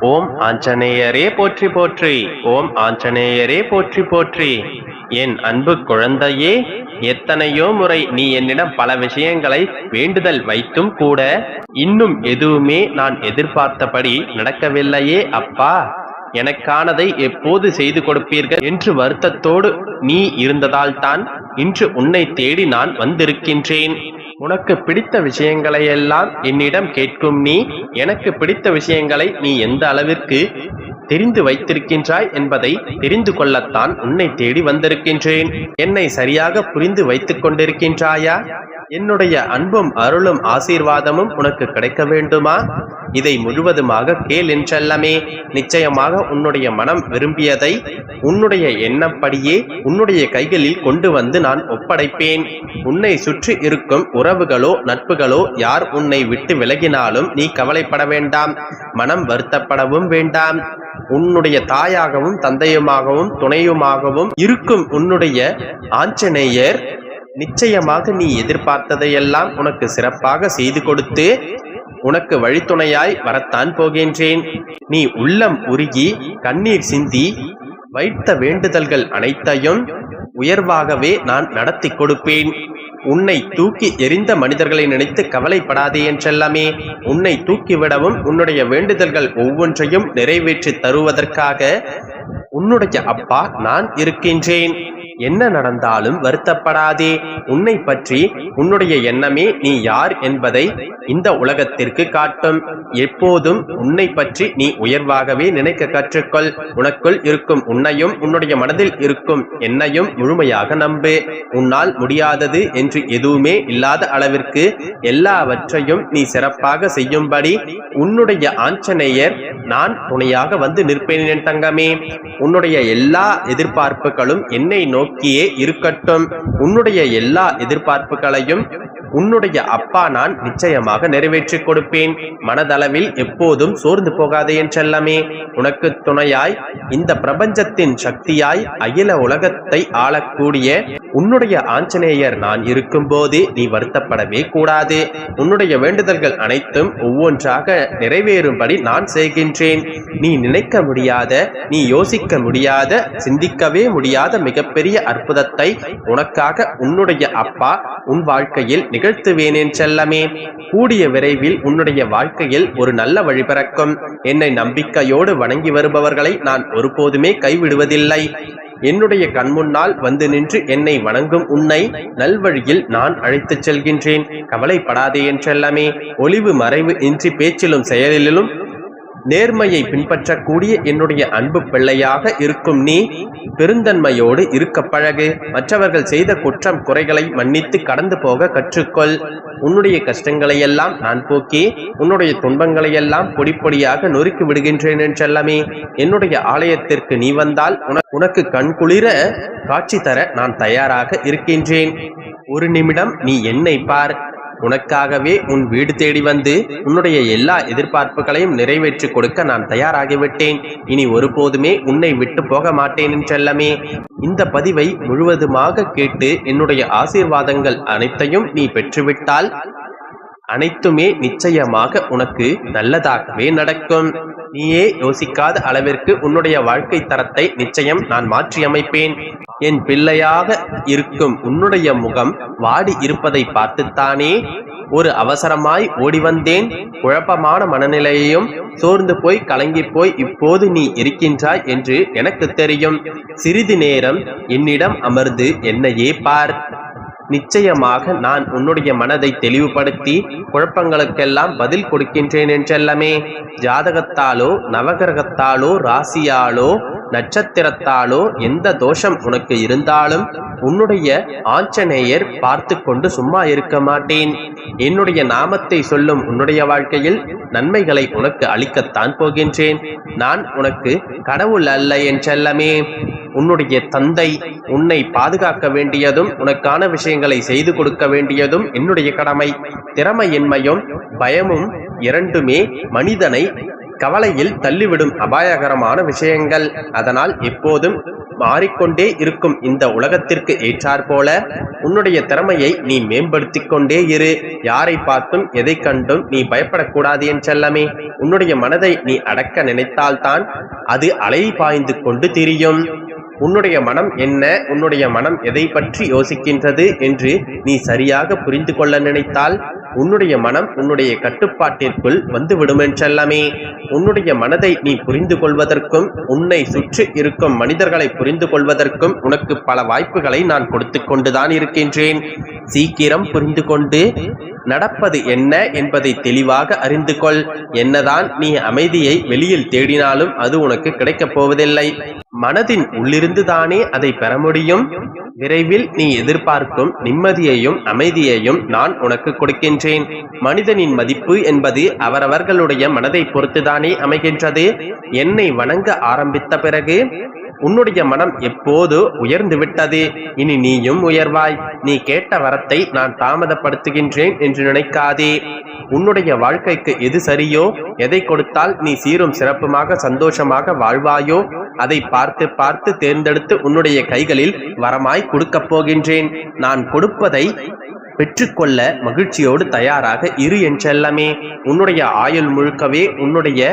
ஓம் ஆஞ்சநேயரே போற்றி போற்றி. ஓம் ஆஞ்சநேயரே போற்றி போற்றி. என் அன்பு குழந்தையே, எத்தனையோ முறை நீ என்னிடம் பல விஷயங்களை வேண்டுதல் வைத்தும் கூட இன்னும் எதுவுமே நான் எதிர்பார்த்தபடி நடக்கவில்லையே அப்பா, எனக்கானதை எப்போது செய்து கொடுப்பீர்கள் என்று வருத்தத்தோடு நீ இருந்ததால் தான் இன்று உன்னை தேடி நான் வந்திருக்கின்றேன். உனக்கு பிடித்த விஷயங்களையெல்லாம் என்னிடம் கேட்கும் நீ, எனக்கு பிடித்த விஷயங்களை நீ எந்த அளவிற்கு தெரிந்து வைத்திருக்கின்றாய் என்பதை தெரிந்து கொள்ளத்தான் உன்னை தேடி வந்திருக்கின்றேன். என்னை சரியாக புரிந்து வைத்துக் கொண்டிருக்கின்றாயா? என்னுடைய அன்பும் அருளும் ஆசீர்வாதமும் உனக்கு கிடைக்க வேண்டுமா? இதை முழுவதுமாக கேள் என் செல்லமே. நிச்சயமாக உன்னுடைய மனம் விரும்பியதை உன்னுடைய எண்ணப்படியே உன்னுடைய கைகளில் கொண்டு வந்து நான் ஒப்படைப்பேன். உன்னை சுற்றி இருக்கும் உறவுகளோ நட்புகளோ யார் உன்னை விட்டு விலகினாலும் நீ கவலைப்பட வேண்டாம், மனம் வருத்தப்படவும் வேண்டாம். உன்னுடைய தாயாகவும் தந்தையுமாகவும் துணையுமாகவும் இருக்கும் உன்னுடைய ஆஞ்சநேயர் நிச்சயமாக நீ எதிர்பார்த்ததையெல்லாம் உனக்கு சிறப்பாக செய்து கொடுத்து உனக்கு வழித்துணையாய் வரத்தான் போகின்றேன். நீ உள்ளம் உருகி கண்ணீர் சிந்தி வைத்த வேண்டுதல்கள் அனைத்தையும் உயர்வாகவே நான் நடத்தி கொடுப்பேன். உன்னை தூக்கி எறிந்த மனிதர்களை நினைத்து கவலைப்படாதே என்றெல்லாமே. உன்னை தூக்கிவிடவும் உன்னுடைய வேண்டுதல்கள் ஒவ்வொன்றையும் நிறைவேற்றி தருவதற்காக உன்னுடைய அப்பா நான் இருக்கின்றேன். என்ன நடந்தாலும் வருத்தப்படாதே. உன்னை பற்றி உன்னுடைய எண்ணமே நீ யார் என்பதை இந்த உலகத்திற்கு காட்டும். எப்போதும் உன்னை பற்றி நீ உயர்வாகவே நினைக்க கற்றுக்கொள். உனக்குள் இருக்கும் உன்னையும் உன்னுடைய மனதில் இருக்கும் என்னையும் முழுமையாக நம்பு. உன்னால் முடியாதது என்று எதுவுமே இல்லாத அளவிற்கு எல்லாவற்றையும் நீ சிறப்பாக செய்யும்படி உன்னுடைய ஆஞ்சநேயர் நான் துணையாக வந்து நிற்பேன் என் தங்கமே. உன்னுடைய எல்லா எதிர்பார்ப்புகளும் என்னை நோக்கியே இருக்கட்டும். உன்னுடைய எல்லா எதிர்பார்ப்புகளையும் உன்னுடைய அப்பா நான் நிச்சயமாக நிறைவேற்றி கொடுப்பேன். மனதளவில் எப்போதும் சோர்ந்து போகாதே என் செல்லமே. உனக்கு துணையாய் இந்த பிரபஞ்சத்தின் சக்தியாய் அகில உலகத்தை ஆளக்கூடிய உன்னுடைய ஆஞ்சநேயர் நான் இருக்கும் போது நீ வருத்தப்படவே கூடாது. உன்னுடைய வேண்டுதல்கள் அனைத்தும் ஒவ்வொன்றாக நிறைவேறும்படி நான் செய்கின்றேன். நீ நினைக்க முடியாத, நீ யோசிக்க முடியாத, சிந்திக்கவே முடியாத மிகப்பெரிய அற்புதத்தை உனக்காக உன்னுடைய அப்பா உன் வாழ்க்கையில் நிகழ்த்துவேனேன் செல்லமே. கூடிய விரைவில் உன்னுடைய வாழ்க்கையில் ஒரு நல்ல வழி பிறக்கும். என்னை நம்பிக்கையோடு வணங்கி வருபவர்களை நான் ஒருபோதுமே கைவிடுவதில்லை. என்னுடைய கண்முன்னால் வந்து நின்று என்னை வணங்கும் உன்னை நல்வழியில் நான் அழைத்துச் செல்கின்றேன். கவலைப்படாதே என்றெல்லாமே. ஒளிவு மறைவு இன்றி பேச்சிலும் செயலிலும் நேர்மையை பின்பற்றக்கூடிய என்னுடைய அன்பு பிள்ளையாக இருக்கும் நீ பெருந்தன்மையோடு இருக்க பழகு. மற்றவர்கள் செய்த குற்றம் குறைகளை மன்னித்து கடந்து போக கற்றுக்கொள். உன்னுடைய கஷ்டங்களை எல்லாம் நான் போக்கி உன்னுடைய துன்பங்களை எல்லாம் பொடி பொடியாக நொறுக்கி விடுகின்றேன் என்றெல்லாமே. என்னுடைய ஆலயத்திற்கு நீ வந்தால் உனக்கு கண்குளிர காட்சி தர நான் தயாராக இருக்கின்றேன். ஒரு நிமிடம் நீ என்னை பார். உனக்காகவே உன் வீடு தேடி வந்து உன்னுடைய எல்லா எதிர்பார்ப்புகளையும் நிறைவேற்றி கொடுக்க நான் தயாராகிவிட்டேன். இனி ஒருபோதுமே உன்னை விட்டு போக மாட்டேன் என்றெல்லாமே. இந்த பதிவை முழுவதுமாக கேட்டு என்னுடைய ஆசீர்வாதங்கள் அனைத்தையும் நீ பெற்றுவிட்டால் அனைத்துமே நிச்சயமாக உனக்கு நல்லதாகவே நடக்கும். நீயே யோசிக்காத அளவிற்கு உன்னுடைய வாழ்க்கை தரத்தை நிச்சயம் நான் மாற்றியமைப்பேன். என் பிள்ளையாக இருக்கும் உன்னுடைய முகம் வாடி இருப்பதை பார்த்துத்தானே ஒரு அவசரமாய் ஓடி வந்தேன். குழப்பமான மனநிலையையும் சோர்ந்து போய் கலங்கி போய் இப்போது நீ இருக்கின்றாய் என்று எனக்கு தெரியும். சிறிது நேரம் என்னிடம் அமர்ந்து என்னையே பார். நிச்சயமாக நான் உன்னுடைய மனதை தெளிவுபடுத்தி குழப்பங்களுக்கெல்லாம் பதில் கொடுக்கின்றேன் என்றெல்லாமே. ஜாதகத்தாலோ நவகிரகத்தாலோ ராசியாலோ நட்சத்திரத்தாலோ எந்த தோஷம் உனக்கு இருந்தாலும் உன்னுடைய ஆஞ்சநேயர் பார்த்து கொண்டு சும்மா இருக்க மாட்டேன். என்னுடைய நாமத்தை சொல்லும் உன்னுடைய வாழ்க்கையில் நன்மைகளை உனக்கு அளிக்கத்தான் போகின்றேன். நான் உனக்கு கடவுள் அல்ல என்றெல்லாமே. உன்னுடைய தந்தை. உன்னை பாதுகாக்க வேண்டியதும் உனக்கான விஷயங்களை செய்து கொடுக்க வேண்டியதும் என்னுடைய கடமை. திறமையின்மையும் பயமும் இரண்டுமே மனிதனை கவலையில் தள்ளிவிடும் அபாயகரமான விஷயங்கள். அதனால் எப்போதும் மாறிக்கொண்டே இருக்கும் இந்த உலகத்திற்கு ஏற்றாற்போல உன்னுடைய திறமையை நீ மேம்படுத்திக் கொண்டே இரு. யாரை பார்த்தும் எதை கண்டும் நீ பயப்படக்கூடாது என் செல்லமே. உன்னுடைய மனதை நீ அடக்க நினைத்தால்தான் அது அலை பாய்ந்து கொண்டு திரியும். உன்னுடைய மனம் என்ன, உன்னுடைய மனம் எதை பற்றி யோசிக்கின்றது என்று நீ சரியாக புரிந்து கொள்ள நினைத்தால் உன்னுடைய மனம் உன்னுடைய கட்டுப்பாட்டிற்குள் வந்து விடுமென்றல்லமே. உன்னுடைய மனதை நீ புரிந்து கொள்வதற்கும் உன்னை சுற்றி இருக்கும் மனிதர்களை புரிந்து கொள்வதற்கும் உனக்கு பல வாய்ப்புகளை நான் கொடுத்து கொண்டுதான் இருக்கின்றேன். சீக்கிரம் புரிந்து கொண்டு நடப்பது என்ன என்பதை தெளிவாக அறிந்து கொள். என்னதான் நீ அமைதியை வெளியில் தேடினாலும் அது உனக்கு கிடைக்கப் போவதில்லை. மனதின் உள்ளிருந்து தானே அதை பெற முடியும். விரைவில் நீ எதிர்பார்க்கும் நிம்மதியையும் அமைதியையும் நான் உனக்கு கொடுக்கின்றேன். மனிதனின் மதிப்பு என்பது அவரவர்களுடைய மனதை பொறுத்துதானே அமைகின்றது. என்னை வணங்க ஆரம்பித்த பிறகு உன்னுடைய மனம் எப்போது உயர்ந்து விட்டது. இனி நீயும் உயர்வாய். நீ கேட்ட வரத்தை நான் தாமதப்படுத்துகின்றேன் என்று நினைக்காதே. உன்னுடைய வாழ்க்கைக்கு எது சரியோ, எதை கொடுத்தால் நீ சீரும் சிறப்புமாக சந்தோஷமாக வாழ்வாயோ அதை பார்த்து பார்த்து தேர்ந்தெடுத்து உன்னுடைய கைகளில் வரமாய் கொடுக்கப் போகின்றேன். நான் கொடுப்பதை பெற்றுக்கொள்ள மகிழ்ச்சியோடு தயாராக இரு என் செல்லமே. உன்னுடைய ஆயுள் முழுக்கவே உன்னுடைய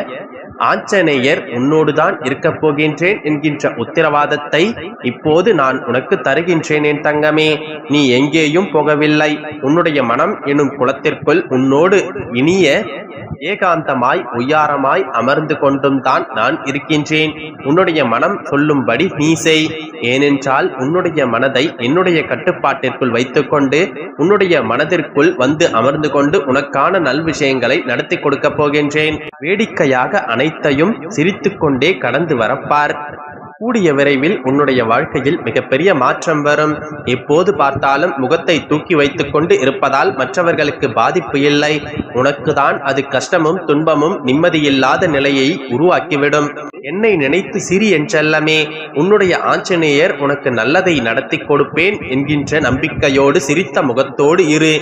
ஆஞ்சநேயர் உன்னோடுதான் இருக்கப் போகின்றேன் என்கின்ற உத்தரவாதத்தை இப்போது நான் உனக்கு தருகின்றேன் என் தங்கமே. நீ எங்கேயும் போகவில்லை. உன்னுடைய மனம் எனும் குளத்திற்குள் உன்னோடு இனிய ஏகாந்தமாய் உய்யாரமாய் அமர்ந்து கொண்டும் தான் நான் இருக்கின்றேன். உன்னுடைய மனம் சொல்லும்படி நீ செய். ஏனென்றால் உன்னுடைய மனதை என்னுடைய கட்டுப்பாட்டிற்குள் வைத்துக்கொண்டு உன்னுடைய மனதிற்குள் வந்து அமர்ந்து கொண்டு உனக்கான நல் விஷயங்களை நடத்தி கொடுக்க போகின்றேன். வேடிக்கையாக அனைத்தையும் சிரித்துக் கொண்டே கடந்து வரப்பார். கூடிய விரைவில் உன்னுடைய வாழ்க்கையில் மிகப்பெரிய மாற்றம் வரும். எப்போது பார்த்தாலும் முகத்தை தூக்கி வைத்துக் கொண்டு இருப்பதால் மற்றவர்களுக்கு பாதிப்பு இல்லை. உனக்குதான் அது கஷ்டமும் துன்பமும் நிம்மதியில்லாத நிலையை உருவாக்கிவிடும். என்னை நினைத்து சிரி என் செல்லமே. உன்னுடைய ஆஞ்சநேயர் உனக்கு நல்லதை நடத்தி கொடுப்பேன் என்கின்ற நம்பிக்கையோடு சிரித்த முகத்தோடு இரு.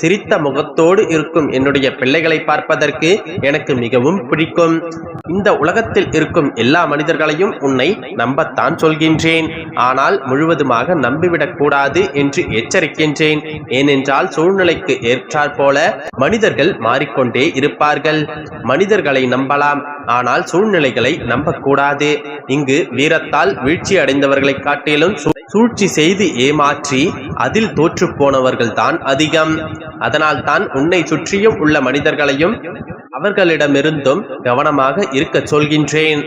சிரித்த முகத்தோடு இருக்கும் என்னுடைய பிள்ளைகளை பார்ப்பதற்கு எனக்கு மிகவும் பிடிக்கும். இந்த உலகத்தில் இருக்கும் எல்லா மனிதர்களையும் உன்னை நம்பத்தான் சொல்கின்றேன். ஆனால் முழுவதுமாக நம்பிவிடக் கூடாது என்று எச்சரிக்கின்றேன். ஏனென்றால் சூழ்நிலைக்கு ஏற்றாற் போல மனிதர்கள் மாறிக்கொண்டே இருப்பார்கள். மனிதர்களை நம்பலாம், ஆனால் சூழ்நிலைகளை நம்பக்கூடாது. இங்கு வீரத்தால் வீழ்ச்சி அடைந்தவர்களை காட்டிலும் சூழ்ச்சி செய்து ஏமாற்றி அதில் தோற்று போனவர்கள் தான் அதிகம். அதனால் தான் உன்னை சுற்றியும் உள்ள மனிதர்களையும் அவர்களிடமிருந்தும் கவனமாக இருக்க சொல்கின்றேன்.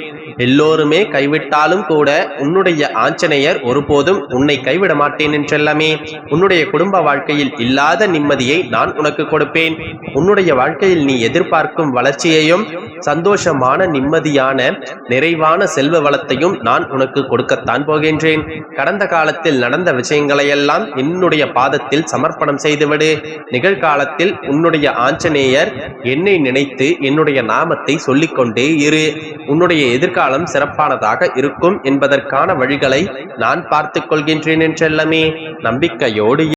எல்லோருமே கைவிட்டாலும் கூட உன்னுடைய ஆஞ்சநேயர் ஒருபோதும் உன்னை கைவிட மாட்டேன் என்றெல்லாமே. உன்னுடைய குடும்ப வாழ்க்கையில் இல்லாத நிம்மதியை நான் உனக்கு கொடுப்பேன். உன்னுடைய வாழ்க்கையில் நீ எதிர்பார்க்கும் வளர்ச்சியையும் சந்தோஷமான நிம்மதியான நிறைவான செல்வ வளத்தையும் நான் உனக்கு கொடுக்கத்தான் போகின்றேன். கடந்த காலத்தில் நடந்த விஷயங்களையெல்லாம் என்னுடைய பாதத்தில் சமர்ப்பணம் செய்துவிடு. நிகழ்காலத்தில் உன்னுடைய ஆஞ்சநேயர் என்னை நினைத்து என்னுடைய நாமத்தை சொல்லிக்கொண்டே இரு. உன்னுடைய எதிர்காலம் சிறப்பானதாக இருக்கும் என்பதற்கான வழிகளை நான் பார்த்துக் கொள்கின்றேன் என்றெல்லாமே. நம்பிக்கையோடு